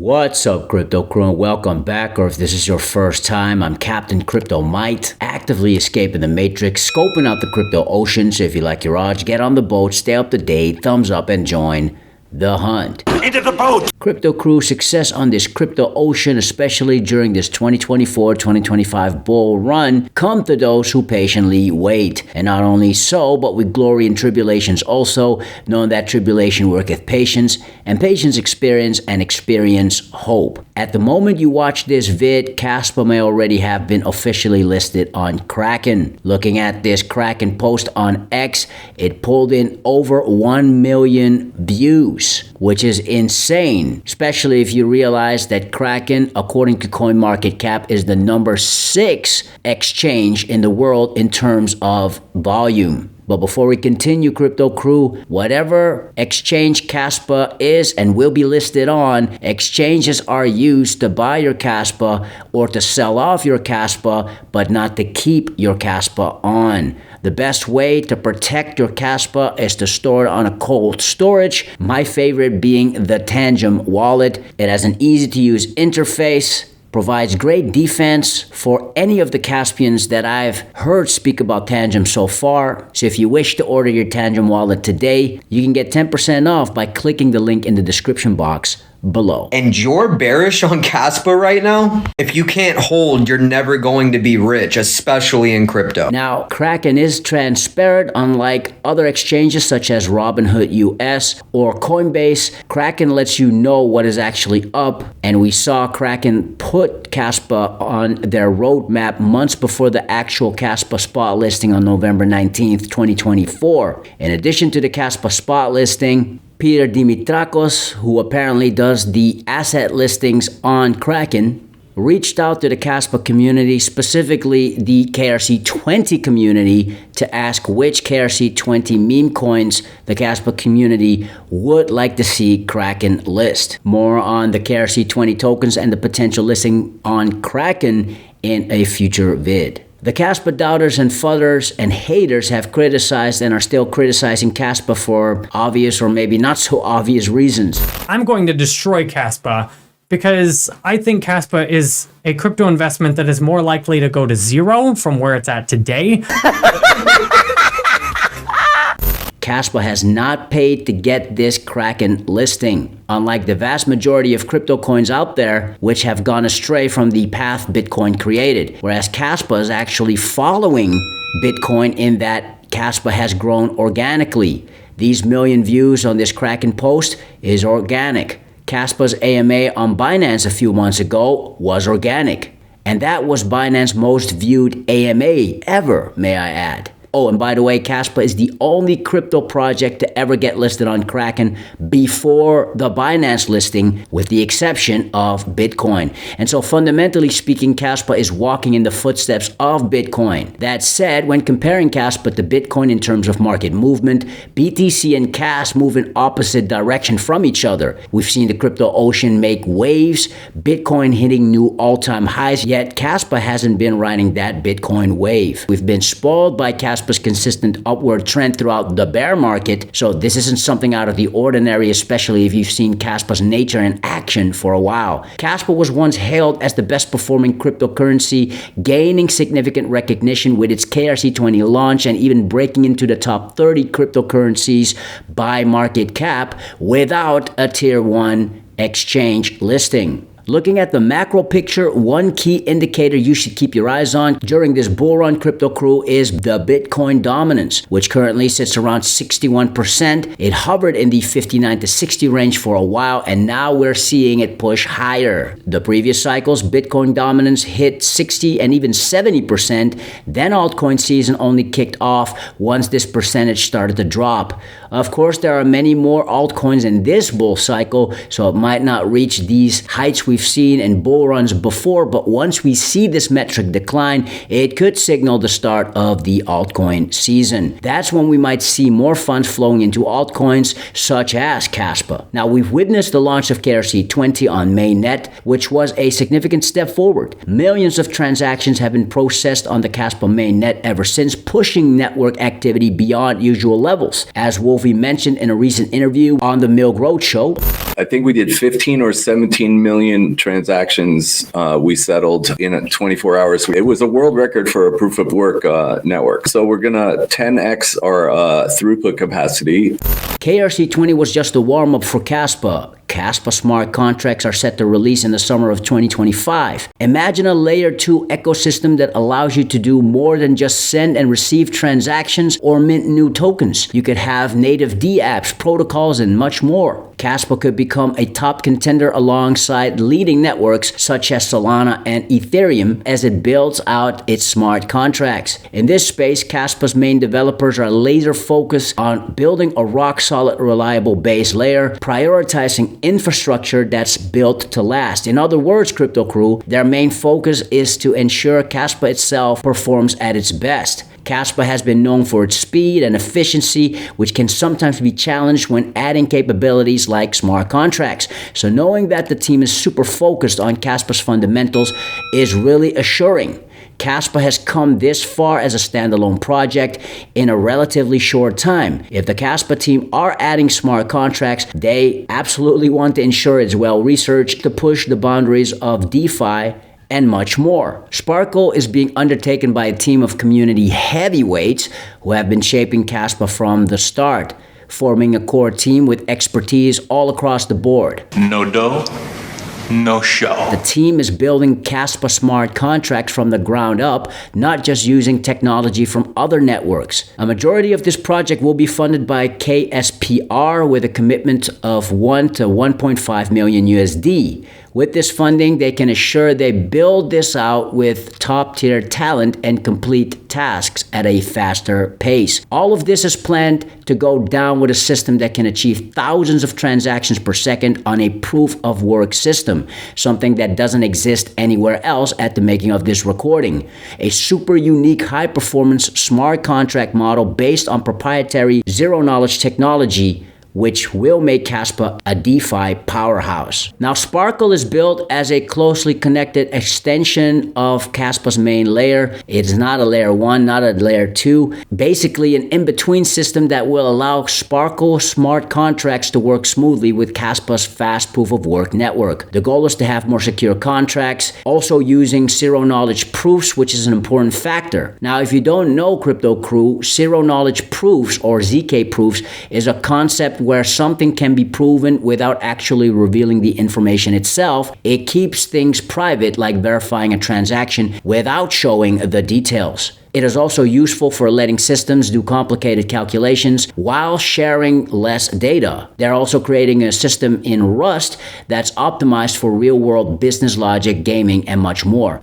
What's up, crypto crew, and welcome back. Or if this is your first time, I'm Captain Crypto Mite, actively escaping the matrix, scoping out the crypto ocean. So if you like your odds, get on the boat, stay up to date, thumbs up, and join the hunt. Into the boat! Crypto crew, success on this crypto ocean, especially during this 2024-2025 bull run, come to those who patiently wait. And not only so, but with glory and tribulations also, knowing that tribulation worketh patience, and patience experience, and experience hope. At the moment you watch this vid, Caspa may already have been officially listed on Kraken. Looking at this Kraken post on X, it pulled in over 1 million views, which is insane, especially if you realize that Kraken, according to CoinMarketCap, is the number 6 exchange in the world in terms of volume. But before we continue, crypto crew, whatever exchange Caspa is and will be listed on, exchanges are used to buy your Caspa or to sell off your Caspa, but not to keep your Caspa on. The best way to protect your Caspa is to store it on a cold storage, my favorite being the Tangem wallet. It has an easy-to-use interface, provides great defense for any of the Caspians that I've heard speak about Tangem so far. So if you wish to order your Tangem wallet today, you can get 10% off by clicking the link in the description box below. And you're bearish on Caspa right now? If you can't hold, you're never going to be rich, especially in crypto. Now, Kraken is transparent, unlike other exchanges such as Robinhood US or Coinbase. Kraken lets you know what is actually up, and we saw Kraken put Caspa on their roadmap months before the actual Caspa spot listing on November 19th, 2024. In addition to the Caspa spot listing, Peter Dimitrakos, who apparently does the asset listings on Kraken, reached out to the Caspa community, specifically the KRC20 community, to ask which KRC20 meme coins the Caspa community would like to see Kraken list. More on the KRC20 tokens and the potential listing on Kraken in a future vid. The Caspa doubters and fudders and haters have criticized and are still criticizing Caspa for obvious or maybe not so obvious reasons. I'm going to destroy Caspa because I think Caspa is a crypto investment that is more likely to go to zero from where it's at today. Caspa has not paid to get this Kraken listing, unlike the vast majority of crypto coins out there, which have gone astray from the path Bitcoin created. Whereas Caspa is actually following Bitcoin in that Caspa has grown organically. These million views on this Kraken post is organic. Caspa's AMA on Binance a few months ago was organic. And that was Binance's most viewed AMA ever, may I add. Oh, and by the way, Caspa is the only crypto project to ever get listed on Kraken before the Binance listing, with the exception of Bitcoin. And so fundamentally speaking, Caspa is walking in the footsteps of Bitcoin. That said, when comparing Caspa to Bitcoin in terms of market movement, BTC and CAS move in opposite direction from each other. We've seen the crypto ocean make waves, Bitcoin hitting new all-time highs, yet Caspa hasn't been riding that Bitcoin wave. We've been spoiled by Caspa's consistent upward trend throughout the bear market, so this isn't something out of the ordinary, especially if you've seen Caspa's nature in action for a while. Caspa was once hailed as the best performing cryptocurrency, gaining significant recognition with its KRC20 launch and even breaking into the top 30 cryptocurrencies by market cap without a tier 1 exchange listing. Looking at the macro picture, one key indicator you should keep your eyes on during this bull run, crypto crew, is the Bitcoin dominance, which currently sits around 61%. It hovered in the 59 to 60 range for a while, and now we're seeing it push higher. The previous cycles, Bitcoin dominance hit 60 and even 70%. Then altcoin season only kicked off once this percentage started to drop. Of course, there are many more altcoins in this bull cycle, so it might not reach these heights we we've seen in bull runs before, but once we see this metric decline, it could signal the start of the altcoin season. That's when we might see more funds flowing into altcoins such as Kaspa. Now, we've witnessed the launch of KRC20 on mainnet, which was a significant step forward. Millions of transactions have been processed on the Kaspa mainnet ever since, pushing network activity beyond usual levels. As Wolfie mentioned in a recent interview on the Milk Roadshow, I think we did 15 or 17 million transactions we settled in 24 hours. It was a world record for a proof of work network. So we're going to 10x our throughput capacity. KRC20 was just a warm-up for Kaspa. Kaspa smart contracts are set to release in the summer of 2025. Imagine a layer 2 ecosystem that allows you to do more than just send and receive transactions or mint new tokens. You could have native dApps, protocols, and much more. Kaspa could become a top contender alongside leading networks such as Solana and Ethereum as it builds out its smart contracts. In this space, Kaspa's main developers are laser focused on building a rock-solid, reliable base layer, prioritizing infrastructure that's built to last. In other words, Crypto Crew, their main focus is to ensure Kaspa itself performs at its best. Kaspa has been known for its speed and efficiency, which can sometimes be challenged when adding capabilities like smart contracts. So knowing that the team is super focused on Kaspa's fundamentals is really assuring. Kaspa has come this far as a standalone project in a relatively short time. If the Kaspa team are adding smart contracts, they absolutely want to ensure it's well researched to push the boundaries of DeFi and much more. Sparkle is being undertaken by a team of community heavyweights who have been shaping Kaspa from the start, forming a core team with expertise all across the board. No dough, no show. The team is building Kaspa smart contracts from the ground up, not just using technology from other networks. A majority of this project will be funded by KSPR with a commitment of 1 to 1.5 million USD. With this funding, they can assure they build this out with top-tier talent and complete tasks at a faster pace. All of this is planned to go down with a system that can achieve thousands of transactions per second on a proof-of-work system, something that doesn't exist anywhere else at the making of this recording. A super unique, high-performance smart contract model based on proprietary zero-knowledge technology, which will make Kaspa a DeFi powerhouse. Now, Sparkle is built as a closely connected extension of Kaspa's main layer. It's not a layer 1, not a layer 2. Basically, an in-between system that will allow Sparkle smart contracts to work smoothly with Kaspa's fast proof-of-work network. The goal is to have more secure contracts, also using zero-knowledge proofs, which is an important factor. Now, if you don't know, Crypto Crew, zero-knowledge proofs, or ZK proofs, is a concept where something can be proven without actually revealing the information itself. It keeps things private, like verifying a transaction without showing the details. It is also useful for letting systems do complicated calculations while sharing less data. They're also creating a system in Rust that's optimized for real-world business logic, gaming, and much more.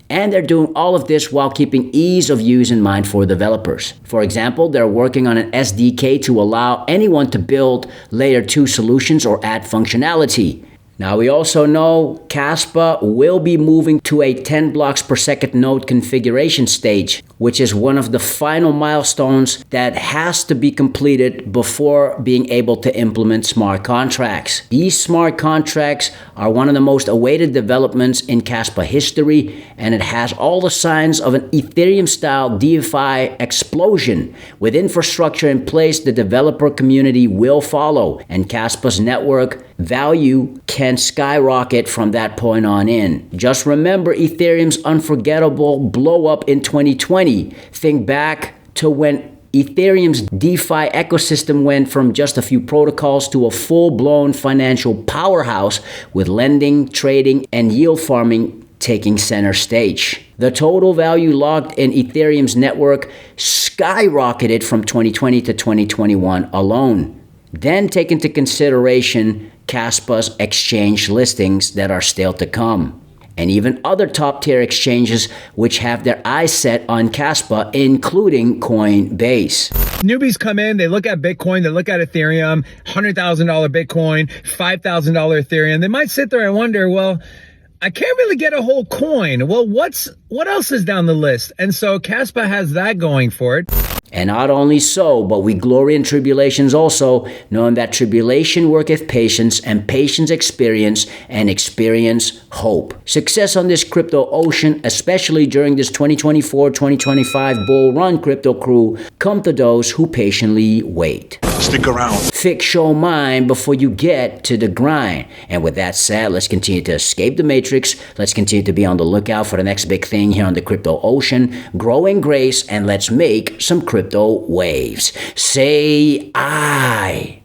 And they're doing all of this while keeping ease of use in mind for developers. For example, they're working on an SDK to allow anyone to build layer 2 solutions or add functionality. Now, we also know Kaspa will be moving to a 10 blocks per second node configuration stage, which is one of the final milestones that has to be completed before being able to implement smart contracts. These smart contracts are one of the most awaited developments in Kaspa history, and it has all the signs of an Ethereum-style DeFi explosion. With infrastructure in place, the developer community will follow, and Kaspa's network value can skyrocket from that point on in. Just remember Ethereum's unforgettable blow up in 2020. Think back to when Ethereum's DeFi ecosystem went from just a few protocols to a full-blown financial powerhouse with lending, trading, and yield farming taking center stage. The total value logged in Ethereum's network skyrocketed from 2020 to 2021 alone. Then take into consideration Kaspa's exchange listings that are still to come, and even other top-tier exchanges which have their eyes set on Kaspa, including Coinbase. Newbies come in, they look at Bitcoin, they look at Ethereum, $100,000 Bitcoin, $5,000 Ethereum. They might sit there and wonder, well, I can't really get a whole coin. Well, what else is down the list? And so Kaspa has that going for it. And not only so, but we glory in tribulations also, knowing that tribulation worketh patience, and patience experience, and experience hope. Success on this crypto ocean, especially during this 2024-2025 bull run, crypto crew, come to those who patiently wait. Stick around. Fix your mind before you get to the grind. And with that said, let's continue to escape the matrix. Let's continue to be on the lookout for the next big thing here on the crypto ocean. Grow in grace, and let's make some crypto waves. Say I.